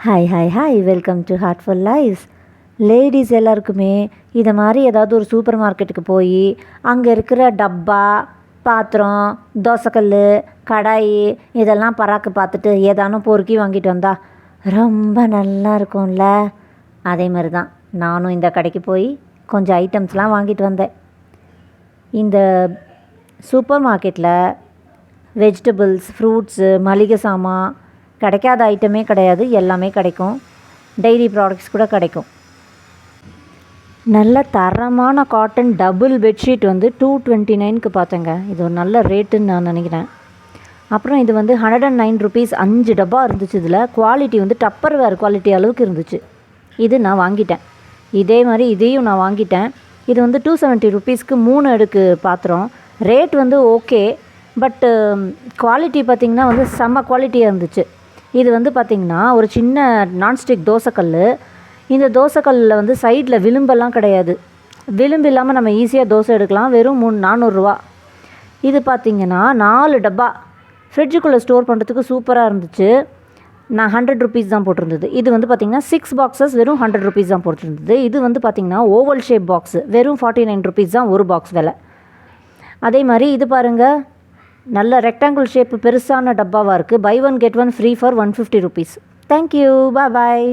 Hi hi hi welcome to heartful lifes. Ladies எல்லாருக்குமே இதை மாதிரி ஏதாவது ஒரு சூப்பர் மார்க்கெட்டுக்கு போய் அங்கே இருக்கிற டப்பா, பாத்திரம், தோசைக்கல், கடாய் இதெல்லாம் பராக்கு பார்த்துட்டு ஏதானும் பொறுக்கி வாங்கிட்டு வந்தால் ரொம்ப நல்லா இருக்கும்ல. அதே மாதிரி தான் நானும் இந்த கடைக்கு போய் கொஞ்சம் ஐட்டம்ஸ்லாம் வாங்கிட்டு வந்தேன். இந்த சூப்பர் மார்க்கெட்டில் வெஜிடபிள்ஸ், ஃப்ரூட்ஸு, மளிகை சாமான் கிடைக்காத ஐட்டமே கிடையாது, எல்லாமே கிடைக்கும். டெய்ரி ப்ராடக்ட்ஸ் கூட கிடைக்கும். நல்ல தரமான காட்டன் டபுள் பெட்ஷீட் வந்து 229க்கு பார்த்தேங்க. இது ஒரு நல்ல ரேட்டுன்னு நான் நினைக்கிறேன். அப்புறம் இது வந்து 109 ருபீஸ் 5 டப்பா இருந்துச்சு. இதில் குவாலிட்டி வந்து டப்பர் வேர் குவாலிட்டி அளவுக்கு இருந்துச்சு. இது நான் வாங்கிட்டேன். இதே மாதிரி இதையும் நான் வாங்கிட்டேன். இது வந்து 270 ருபீஸ்க்கு 3 அடுக்கு பாத்திரம். ரேட் வந்து ஓகே, பட்டு குவாலிட்டி பார்த்திங்கன்னா வந்து செம்ம குவாலிட்டியாக இருந்துச்சு. இது வந்து பார்த்திங்கன்னா ஒரு சின்ன நான்ஸ்டிக் தோசைக்கல். இந்த தோசைக்கல்லில் வந்து சைடில் விளிம்பெல்லாம் கிடையாது. விளிம்பு இல்லாமல் நம்ம ஈஸியாக தோசை எடுக்கலாம். வெறும் 400 ரூபா. இது பார்த்திங்கன்னா 4 டப்பா ஃப்ரிட்ஜுக்குள்ளே ஸ்டோர் பண்ணுறதுக்கு சூப்பராக இருந்துச்சு. நான் 100 ருபீஸ் தான் போட்டிருந்தது. இது வந்து பார்த்திங்கன்னா 6 பாக்ஸஸ் வெறும் 100 ருபீஸ் தான் போட்டிருந்தது. இது வந்து பார்த்திங்கன்னா ஓவல் ஷேப் பாக்ஸு வெறும் 49 ருபீஸ் தான் ஒரு பாக்ஸ் விலை. அதே மாதிரி இது பாருங்கள், நல்ல ரெக்டாங்கிள் ஷேப்பு பெருசான டப்பாவாக இருக்குது. Buy one get one free for 150 rupees. Thank you, bye.